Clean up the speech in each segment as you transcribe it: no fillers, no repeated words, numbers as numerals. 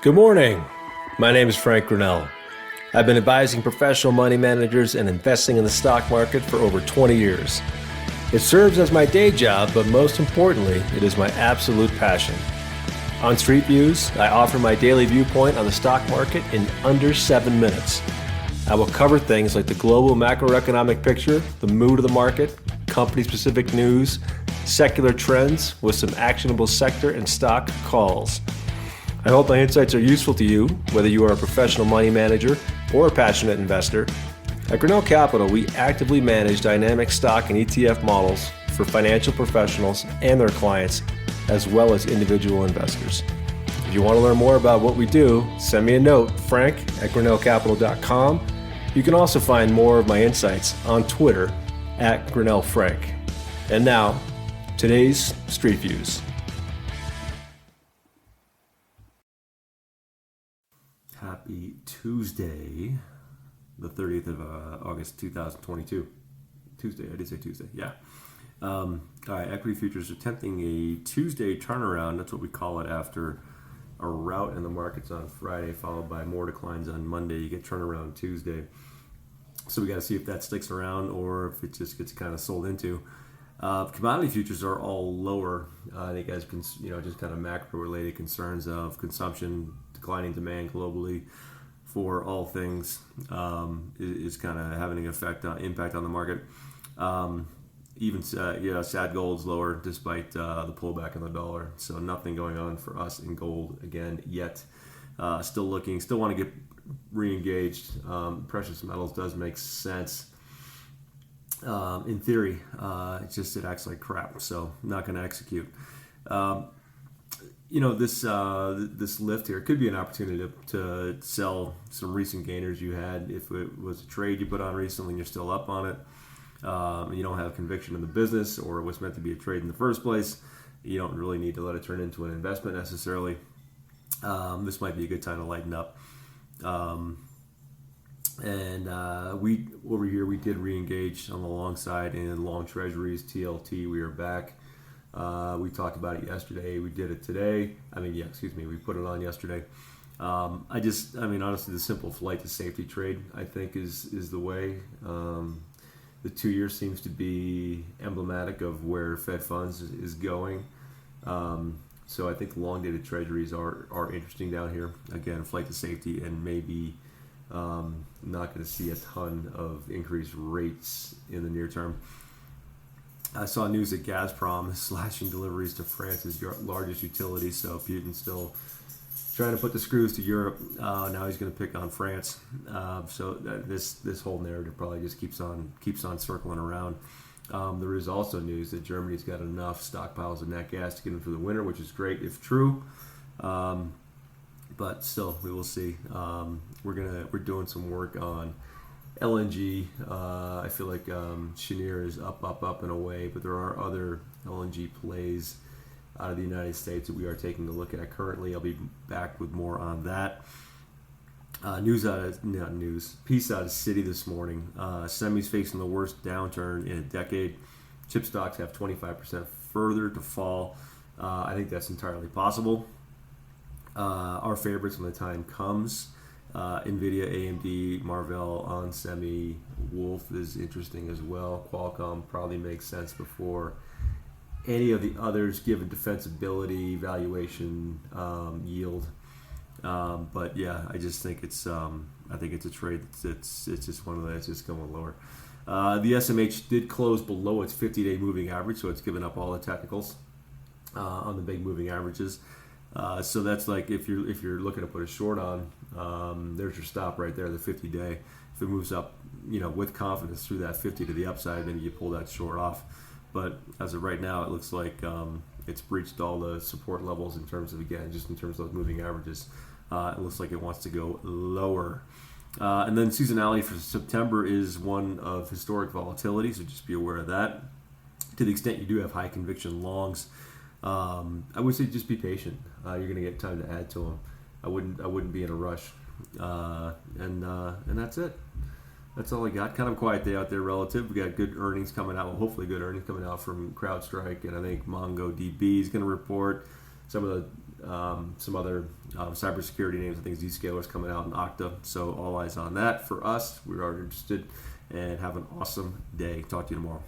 Good morning. My name is Frank Grinnell. I've been advising professional money managers and investing in the stock market for over 20 years. It serves as my day job, but most importantly, it is my absolute passion. On Street Views, I offer my daily viewpoint on the stock market in under 7 minutes. I will cover things like the global macroeconomic picture, the mood of the market, company-specific news, secular trends with some actionable sector and stock calls. I hope my insights are useful to you, whether you are a professional money manager or a passionate investor. At Grinnell Capital, we actively manage dynamic stock and ETF models for financial professionals and their clients, as well as individual investors. If you want to learn more about what we do, send me a note, frank@grinnellcapital.com. You can also find more of my insights on Twitter @GrinnellFrank. And now, today's Street Views. Happy Tuesday, the 30th of August 2022. Tuesday, I did say Tuesday, yeah. All right, equity futures are attempting a Tuesday turnaround. That's what we call it after a rout in the markets on Friday, followed by more declines on Monday. You get turnaround Tuesday. So we got to see if that sticks around or if it just gets kind of sold into. Commodity futures are all lower. I think as just kind of macro-related concerns of consumption, declining demand globally for all things is kind of having an impact on the market. Sad gold's lower despite the pullback in the dollar. So nothing going on for us in gold again yet. Still want to get re-engaged. Precious metals does make sense. In theory, it's just it acts like crap, so not going to execute. This lift here could be an opportunity to sell some recent gainers you had if it was a trade you put on recently and you're still up on it. You don't have conviction in the business or it was meant to be a trade in the first place. You don't really need to let it turn into an investment necessarily. This might be a good time to lighten up. We did re-engage on the long side in long treasuries, TLT. We are back. We talked about it yesterday. We did it today. We put it on yesterday. Honestly, the simple flight to safety trade, I think, is the way. The 2 year seems to be emblematic of where Fed funds is going. So I think long dated treasuries are interesting down here. Again, flight to safety, and maybe not going to see a ton of increased rates in the near term. I saw news that Gazprom is slashing deliveries to France's largest utility, so Putin's still trying to put the screws to Europe. Now he's going to pick on France. This whole narrative probably just keeps on circling around. There is also news that Germany's got enough stockpiles of nat gas to get them through the winter, which is great if true. But still, we will see. We're doing some work on LNG. I feel like Cheniere is up and away, but there are other LNG plays out of the United States that we are taking a look at currently. I'll be back with more on that. Piece out of Citi this morning. Semi's facing the worst downturn in a decade. Chip stocks have 25% further to fall. I think that's entirely possible. Our favorites when the time comes. NVIDIA, AMD, Marvell, onsemi, Wolf is interesting as well. Qualcomm probably makes sense before any of the others, given defensibility, valuation, yield. But yeah, I just think it's a trade. It's just one of those. It's just going lower. The SMH did close below its 50-day moving average, so it's given up all the technicals on the big moving averages. So that's like if you're looking to put a short on, there's your stop right there, the 50-day. If it moves up, with confidence through that 50 to the upside, then you pull that short off. But as of right now, it looks like it's breached all the support levels in terms of those moving averages. It looks like it wants to go lower. And then seasonality for September is one of historic volatility, so just be aware of that. To the extent you do have high conviction longs, I would say just be patient. You're going to get time to add to them. I wouldn't be in a rush. And that's it. That's all I got. Kind of a quiet day out there relative. We got good earnings coming out. Well, hopefully good earnings coming out from CrowdStrike, and I think MongoDB is going to report. Some of the some other cybersecurity names. I think Zscaler's coming out in Okta. So all eyes on that for us. We are interested, and have an awesome day. Talk to you tomorrow.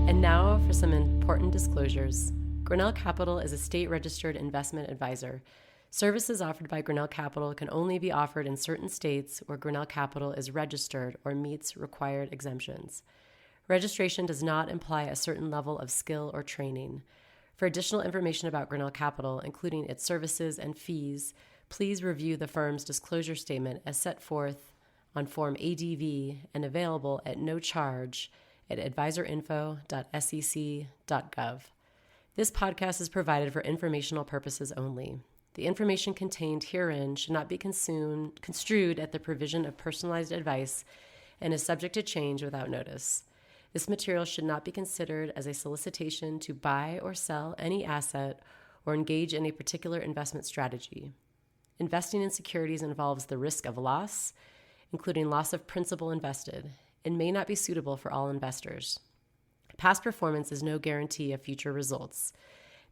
And now for some important disclosures. Grinnell Capital is a state-registered investment advisor. Services offered by Grinnell Capital can only be offered in certain states where Grinnell Capital is registered or meets required exemptions. Registration does not imply a certain level of skill or training. For additional information about Grinnell Capital, including its services and fees, please review the firm's disclosure statement as set forth on Form ADV and available at no charge at advisorinfo.sec.gov. This podcast is provided for informational purposes only. The information contained herein should not be construed at the provision of personalized advice and is subject to change without notice. This material should not be considered as a solicitation to buy or sell any asset or engage in a particular investment strategy. Investing in securities involves the risk of loss, including loss of principal invested, and may not be suitable for all investors. Past performance is no guarantee of future results.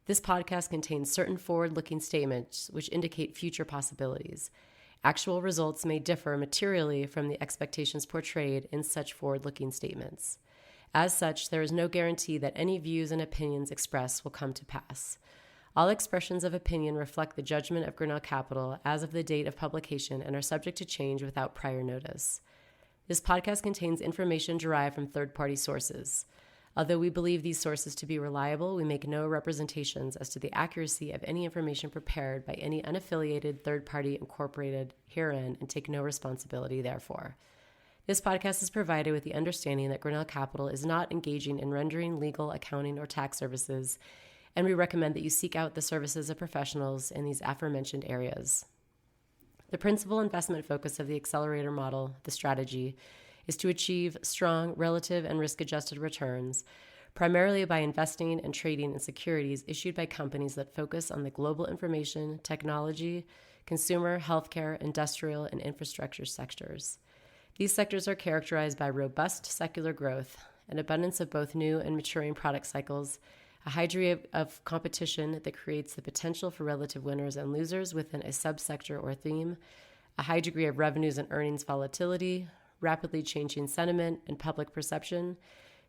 This podcast contains certain forward-looking statements which indicate future possibilities. Actual results may differ materially from the expectations portrayed in such forward-looking statements. As such, there is no guarantee that any views and opinions expressed will come to pass. All expressions of opinion reflect the judgment of Grinnell Capital as of the date of publication and are subject to change without prior notice. This podcast contains information derived from third-party sources. Although we believe these sources to be reliable, we make no representations as to the accuracy of any information prepared by any unaffiliated third party incorporated herein and take no responsibility therefore. This podcast is provided with the understanding that Grinnell Capital is not engaging in rendering legal, accounting, or tax services, and we recommend that you seek out the services of professionals in these aforementioned areas. The principal investment focus of the accelerator model, the strategy, is to achieve strong relative and risk-adjusted returns, primarily by investing and trading in securities issued by companies that focus on the global information, technology, consumer, healthcare, industrial, and infrastructure sectors. These sectors are characterized by robust secular growth, an abundance of both new and maturing product cycles, a high degree of competition that creates the potential for relative winners and losers within a subsector or theme, a high degree of revenues and earnings volatility, rapidly changing sentiment and public perception,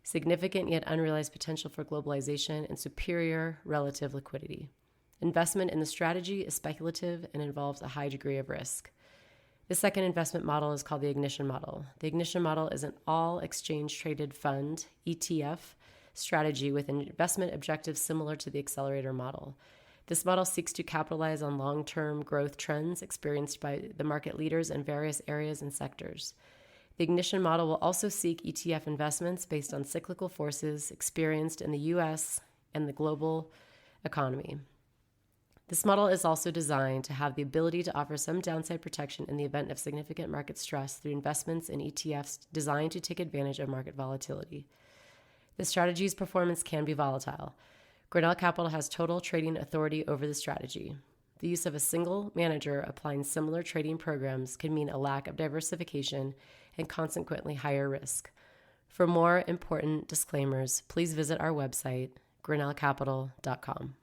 significant yet unrealized potential for globalization, and superior relative liquidity. Investment in the strategy is speculative and involves a high degree of risk. The second investment model is called the ignition model. The ignition model is an all-exchange traded fund, ETF, strategy with investment objectives similar to the accelerator model. This model seeks to capitalize on long-term growth trends experienced by the market leaders in various areas and sectors. The ignition model will also seek ETF investments based on cyclical forces experienced in the U.S. and the global economy. This model is also designed to have the ability to offer some downside protection in the event of significant market stress through investments in ETFs designed to take advantage of market volatility. The strategy's performance can be volatile. Grinnell Capital has total trading authority over the strategy. The use of a single manager applying similar trading programs can mean a lack of diversification and consequently higher risk. For more important disclaimers, please visit our website, grinnellcapital.com.